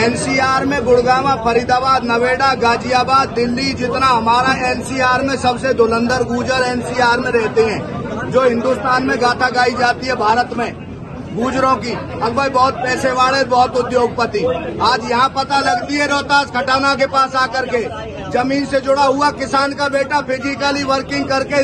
NCR में गुड़गांव, फरीदाबाद, नोएडा, गाजियाबाद, दिल्ली, जितना हमारा एनसीआर में सबसे धुरंधर गुर्जर एनसीआर में रहते हैं। जो हिंदुस्तान में गाथा गाई जाती है भारत में गुर्जरों की, अब भाई बहुत पैसे वाले, बहुत उद्योगपति। आज यहाँ पता लगती है रोहतास खटाना के पास आकर के, जमीन से जुड़ा हुआ किसान का बेटा फिजिकली वर्किंग करके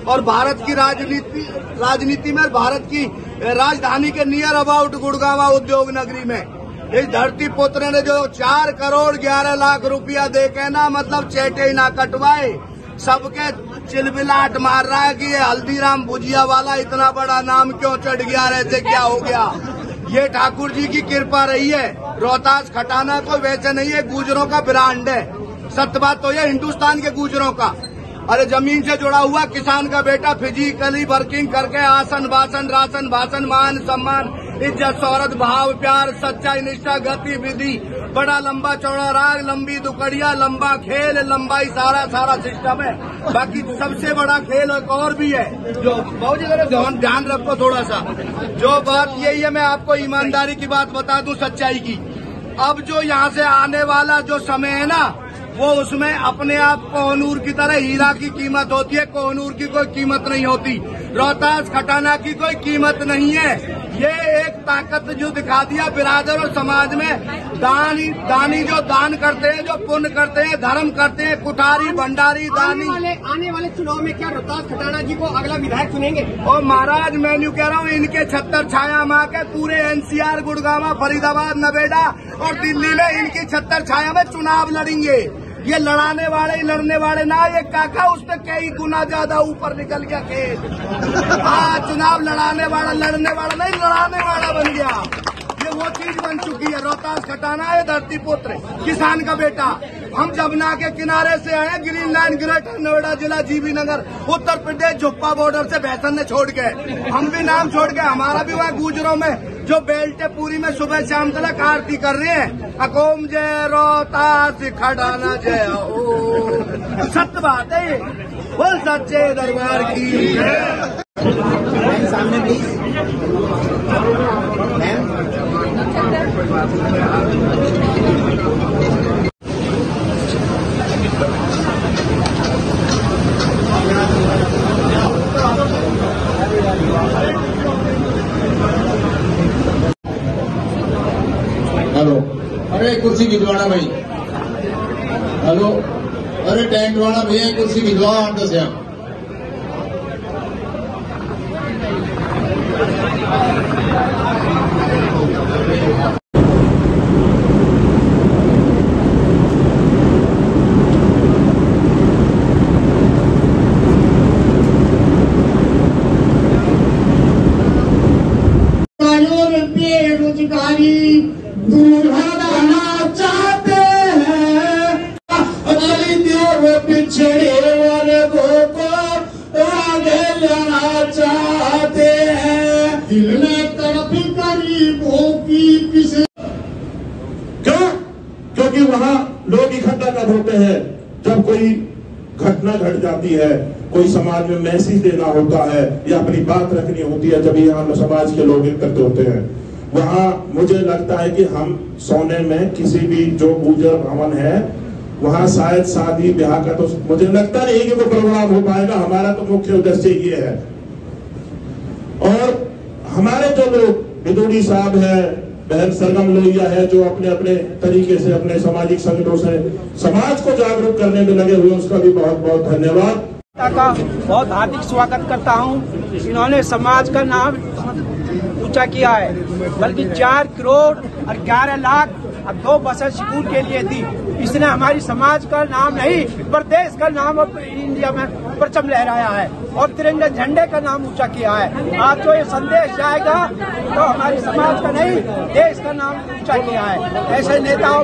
और भारत की राजनीति में, भारत की राजधानी के नियर अबाउट गुड़गांव उद्योग नगरी में इस धरती पुत्र ने जो 4 करोड़ 11 लाख रुपया दे के ना, मतलब चेटे ही ना कटवाए, सबके चिलबिलाट मार रहा है कि ये हल्दीराम भुजिया वाला इतना बड़ा नाम क्यों चढ़ गया, ऐसे क्या हो गया। ये ठाकुर जी की कृपा रही है। रोहतास खटाना को वैसे नहीं है, गुर्जरों का ब्रांड है। सत्य बात तो ये हिंदुस्तान के गुर्जरों का। अरे जमीन से जुड़ा हुआ किसान का बेटा फिजिकली वर्किंग करके आसन बासन राशन भाषण मान सम्मान इज्जत शौहरत भाव प्यार सच्चाई निष्ठा गतिविधि, बड़ा लंबा चौड़ा राग, लंबी दुकड़िया, लंबा खेल, लंबाई, सारा सिस्टम है। बाकी सबसे बड़ा खेल एक और भी है जो बहुत ही ध्यान रखो थोड़ा सा। जो बात यही है, मैं आपको ईमानदारी की बात बता दूं, सच्चाई की। अब जो यहाँ से आने वाला जो समय है ना, वो उसमें अपने आप कोहनूर की तरह हीरा की कीमत होती है, कोहनूर की कोई कीमत नहीं होती। रोहतास खटाना की कोई कीमत नहीं है। ये एक ताकत जो दिखा दिया बिरादर और समाज में। दानी जो दान करते हैं, जो पुण्य करते हैं, धर्म करते हैं, कुठारी भंडारी दानी। आने वाले चुनाव में क्या रोहतास खटाना जी को अगला विधायक चुनेंगे? और महाराज मैं यूँ कह रहा हूँ, इनके 76 छाया माँ के पूरे एनसीआर गुड़गांव, फरीदाबाद, नोएडा और दिल्ली में इनकी 76 छाया में चुनाव लड़ेंगे। ये लड़ाने वाले लड़ने वाले ना, ये काका उससे कई गुना ज्यादा ऊपर निकल गया खेल। चुनाव लड़ाने वाला लड़ने वाला नहीं, लड़ाने वाला बन गया। ये वो चीज बन चुकी है। रोहतास खटाना है धरती पुत्र, किसान का बेटा। हम जमुना के किनारे से आए, ग्रीन लाइन ग्रेटर नोएडा जिला, जीबी नगर, उत्तर प्रदेश, झुप्पा बॉर्डर से भैसन ने छोड़ गए, हम भी नाम छोड़ गए। हमारा भी वहाँ गुर्जरों में जो बेल्ट है पूरी में सुबह शाम तक आरती कर रहे हैं, अकोम जय रोहतास खटाना जय हो। सत्य बात है, बोल सच्चे दरबार की। सामने हेलो, अरे कुर्सी भिजवाना भाई। हेलो, अरे टेंट वाला भैया कुर्सी भिजवाओ 8-10 यहाँ। बेरोजगारी दूर हटाना चाहते हैं, दलित पिछड़े वर्गों को आगे लाना चाहते हैं। दिल में तड़प गरीबों की किसे क्यों? क्योंकि वहाँ लोग इकट्ठा कब होते हैं जब कोई घटना घट जाती है, कोई समाज में मैसेज देना होता है या अपनी बात रखनी होती है, जब यहाँ समाज के लोग एकत्र होते हैं। वहाँ मुझे लगता है कि हम सोने में किसी भी जो गुर्जर भवन है वहाँ शायद शादी ब्याह का तो मुझे लगता नहीं कि वो प्रोग्राम हो पाएगा। हमारा तो मुख्य उद्देश्य ये है। और हमारे जो लोग बिदुड़ी साहब है, बहन सरगम लोहिया है, जो अपने अपने तरीके से अपने सामाजिक संगठनों से समाज को जागरूक करने में लगे हुए, उसका भी बहुत बहुत धन्यवाद का बहुत हार्दिक स्वागत करता हूँ। इन्होंने समाज का नाम ऊंचा किया है, बल्कि 4 करोड़ और 11 लाख और 2 बसें स्कूल के लिए दी। इसने हमारी समाज का नाम नहीं, पर देश का नाम इंडिया में परचम लहराया है और तिरंगे झंडे का नाम ऊंचा किया है। आज जो ये संदेश जाएगा तो हमारी समाज का नहीं, देश का नाम ऊंचा किया है। ऐसे नेताओं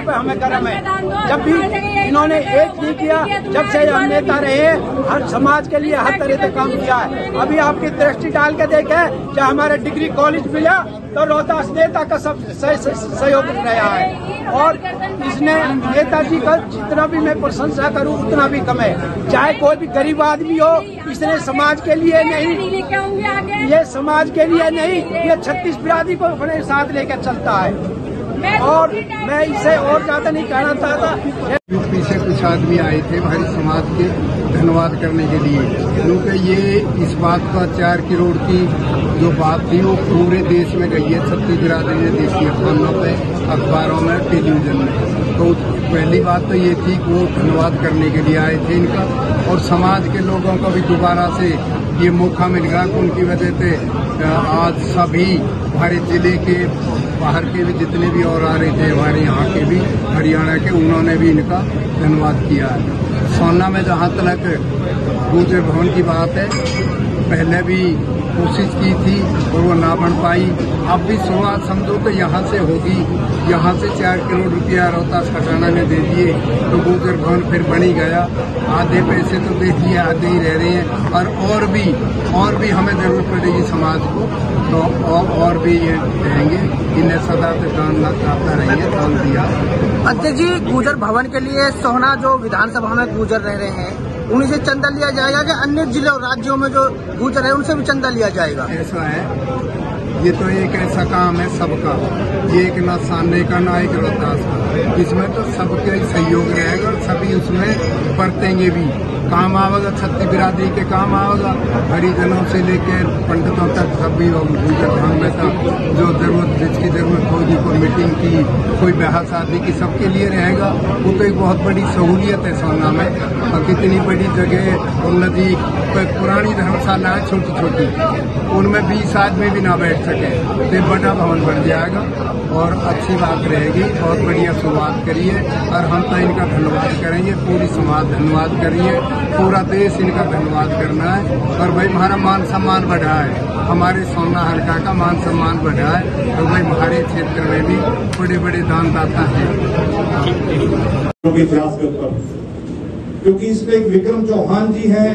पे हमें गर्व है। जब भी इन्होंने एक नहीं किया, जब से हम नेता रहे, हर समाज के लिए हर तरह से काम किया है। अभी आपकी दृष्टि डाल के देखें, जब हमारे डिग्री कॉलेज मिला तो रोहतास नेता का सब सहयोग रहा है। और इसने नेताजी का जितना भी मैं प्रशंसा करूं उतना भी कम है। चाहे कोई भी गरीब आदमी हो, इसने समाज के लिए नहीं, ये समाज के लिए नहीं, ये 36 बिरादरी को अपने साथ लेकर चलता है। और मैं इसे और ज्यादा नहीं कहना चाहता। यूपी से कुछ आदमी आए थे भारी समाज के धन्यवाद करने के लिए, क्योंकि ये इस बात का 4 करोड़ की जो बात थी वो पूरे देश में गई है। 36 बिरादरी ने देशी अखबारों पे, अखबारों में, टेलीविजन में। तो पहली बात तो ये थी कि वो धन्यवाद करने के लिए आए थे इनका, और समाज के लोगों को भी दोबारा से ये मौका मिल गया कि उनकी वजह से आज सभी हमारे जिले के बाहर के भी जितने भी और आ रहे थे, हमारे यहाँ के भी, हरियाणा के, उन्होंने भी इनका धन्यवाद किया है। सोना में जहाँ तक गुर्जर भवन की बात है, पहले भी कोशिश की थी और वो ना बन पाई। अब भी शुरुआत समझो तो यहाँ से होगी। यहाँ से 4 करोड़ रुपया रोहतास खटाना ने दे दिए तो गुर्जर भवन फिर बन ही गया। आधे पैसे तो दे दिए, आधे ही रह रहे हैं, और भी हमें जरूरत पड़ेगी समाज को, तो और भी ये रहेंगे। इन्हें सदा से दान करता रहेंगे, दान दिया। अध्यक्ष जी, गुर्जर भवन के लिए सोहना जो विधानसभा में गुर्जर रह रहे हैं, उन्हीं से चंदा लिया जाएगा कि अन्य जिले और राज्यों में जो गुर्जर है उनसे भी चंदा लिया जाएगा? ऐसा है, ये तो एक ऐसा काम है सबका, ये एक ना सामने का ना एक रोहतास का, इसमें तो सबके सहयोग रहेगा और सभी उसमें बरतेंगे भी। काम आवेगा, 36 बिरादरी के काम आवेगा, हरिजनों से लेकर पंडितों तक सभी गुर्जर भवन में तक जो जरूरत, जिसकी जरूरत होगी, कोई मीटिंग की, कोई ब्याह शादी की, सबके लिए रहेगा। वो तो एक बहुत बड़ी सहूलियत है सोना में। और कितनी बड़ी जगह और नदी, पुरानी धर्मशाला है छोटी छोटी, उनमें 20 आदमी भी ना बैठ सके, तो बड़ा भवन बन जाएगा और अच्छी बात रहेगी। बहुत बढ़िया शुरुआत करिए और हम तो इनका धन्यवाद करेंगे, पूरी समाज धन्यवाद करिए, पूरा देश इनका धन्यवाद करना है। और भाई हमारा मान सम्मान बढ़ा है, हमारे सोना हल्का का मान सम्मान बढ़ा है, और भाई हमारे क्षेत्र में भी बड़े बड़े दानदाता हैं। इतिहास के ऊपर, क्योंकि इसमें एक विक्रम चौहान जी हैं,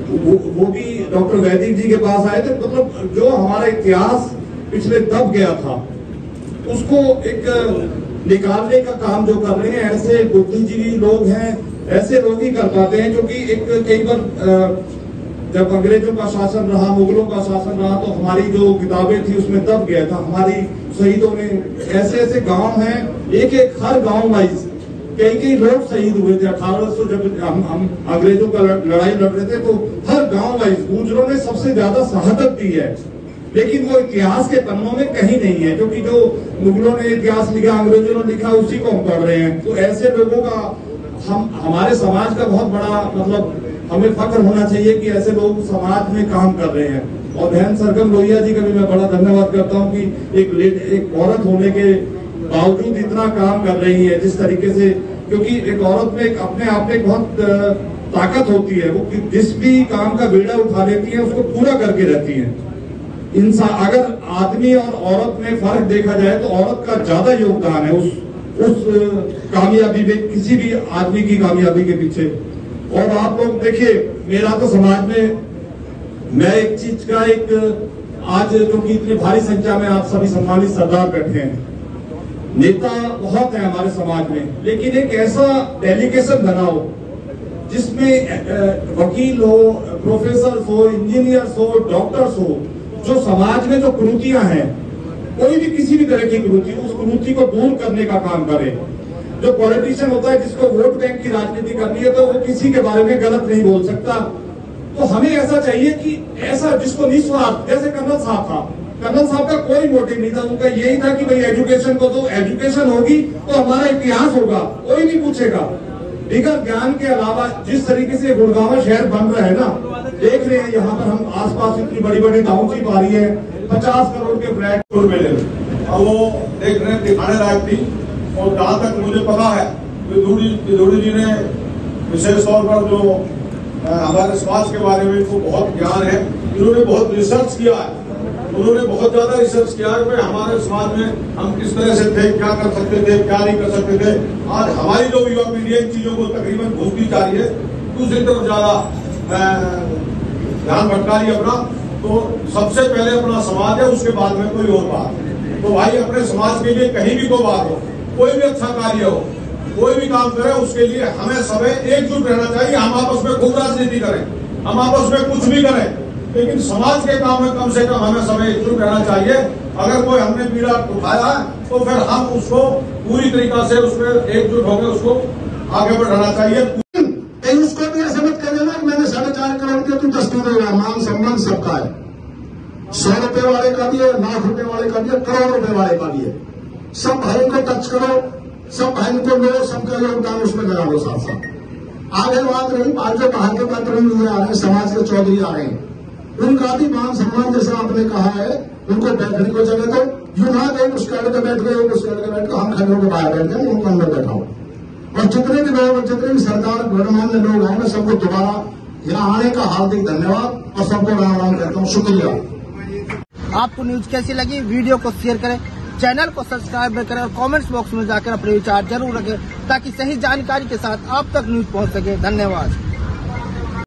वो भी डॉक्टर वैदिक जी के पास आए थे। मतलब जो हमारा इतिहास पिछले दब गया था उसको एक निकालने का काम जो कर रहे हैं, ऐसे बुद्धिजीवी लोग हैं, ऐसे लोग ही कर पाते हैं। क्योंकि एक कई बार जब अंग्रेजों का शासन रहा, मुगलों का शासन रहा, तो हमारी जो किताबें थी उसमें दब गया था। हमारी शहीदों ने, ऐसे ऐसे गांव हैं, एक हर गांव वाइज कई लोग शहीद हुए थे। 1800 जब हम अंग्रेजों का लड़ाई लड़ रहे थे तो हर गांव वाइज गुर्जरों ने सबसे ज्यादा शहादत दी है, लेकिन वो इतिहास के पन्नों में कहीं नहीं है। क्योंकि जो मुगलों ने इतिहास लिखा, अंग्रेजों ने लिखा, उसी को हम पढ़ रहे हैं। तो ऐसे लोगों का हमारे समाज का बहुत बड़ा मतलब हमें फख्र होना चाहिए कि ऐसे लोग समाज में काम कर रहे हैं। और बहन सरगम लोहिया जी का भी मैं बड़ा धन्यवाद करता हूँ कि एक औरत होने के बावजूद इतना काम कर रही है जिस तरीके से। क्योंकि एक औरत में अपने आप में बहुत ताकत होती है, वो जिस भी काम का बेड़ा उठा लेती है उसको पूरा करके रहती है। इंसान, अगर आदमी और औरत में फर्क देखा जाए तो औरत का ज्यादा योगदान है उस कामयाबी में, किसी भी आदमी की कामयाबी के पीछे। और आप लोग देखिए, मेरा तो समाज में मैं एक चीज का आज क्योंकि इतनी भारी संख्या में आप सभी सम्मानित सरदार बैठे हैं, नेता बहुत है हमारे समाज में, लेकिन एक ऐसा डेलीगेशन बनाओ जिसमें वकील हो, प्रोफेसर हो, इंजीनियर्स हो, डॉक्टर्स हो, जो समाज में जो कुरीतियां हैं, कोई भी किसी भी तरह की कुरीति, उस कुरीति को दूर करने का काम करे। जो पॉलिटिशियन होता है जिसको वोट बैंक की राजनीति करनी है तो वो किसी के बारे में गलत नहीं बोल सकता। तो हमें ऐसा चाहिए कि ऐसा जिसको निस्वार्थ, जैसे कर्नल साहब था, कर्नल साहब का कोई मोटिव नहीं था, उनका यही था कि भाई एजुकेशन को तो एजुकेशन होगी तो हमारा इतिहास होगा, कोई नहीं पूछेगा। लेकिन ज्ञान के अलावा जिस तरीके से गुड़गांव शहर बन रहा है ना, देख रहे हैं यहाँ पर हम आसपास इतनी बड़ी बड़ी टाउनशिप आ रही है, 50 करोड़ के फ्लैट मिले और वो देख रहे हैं, दिखाने लायक थी। और जहाँ तक मुझे पता है विदुड़ी जी ने विशेष तौर पर जो हमारे समाज के बारे में इनको बहुत ज्ञान है, इन्होंने बहुत रिसर्च किया है, उन्होंने बहुत ज्यादा रिसर्च किया है कि हमारे समाज में हम किस तरह से थे, क्या कर सकते थे, क्या नहीं कर सकते थे। आज हमारी जो युवा पीढ़ी इन चीजों को तकरीबन भूलती जा रही है, दूसरी तरफ ज्यादा ध्यान भटका रही है अपना। तो सबसे पहले अपना समाज है, उसके बाद में कोई और बात। तो भाई अपने समाज के लिए कहीं भी कोई बात हो, कोई भी अच्छा कार्य हो, कोई भी काम करे, उसके लिए हमें सब एकजुट रहना चाहिए। हम आपस में खूब राजनीति करें, हम आपस में कुछ भी करें, लेकिन समाज के काम में कम से कम हमें सब एकजुट रहना चाहिए। अगर कोई हमने पीड़ा उठाया है तो फिर हम उसको पूरी तरीका से उसमें एकजुट होकर उसको आगे बढ़ाना चाहिए। उसको भी ऐसा मत कर देना कि मैंने 4.5 करोड़ दिया तू 10 देगा। मान सम्मान सबका है, 100 रुपए वाले का भी है, लाख रुपए वाले का भी है, करोड़ रुपए वाले का भी है। सब भाई को टच करो, सब भाई को लो, सबका योगदान उसमें लगा दो साथ साथ। आगे बात रही आज जो बाहर के प्रतिनिधि आ रहे हैं, समाज के चौधरी आ रहे हैं, उनका भी मान सम्मान जैसा आपने कहा है, उनको बैठने को जगह दो। यूं ना कहीं उस कैड के बैठ गए, उस कैड के बैठ गए, हम खड़े होकर बाहर बैठ गए, उनको अंदर बैठाओ। और जितने भी लोग, जितने भी सरकार गणमान्य लोग आएंगे, सबको दोबारा यहाँ आने का हार्दिक धन्यवाद और सबको राम राम कहता हूँ, शुक्रिया। आपको न्यूज कैसी लगी? वीडियो को शेयर करें, चैनल को सब्सक्राइब करें और कमेंट्स बॉक्स में जाकर अपने विचार जरूर रखें ताकि सही जानकारी के साथ आप तक न्यूज पहुंच सके। धन्यवाद।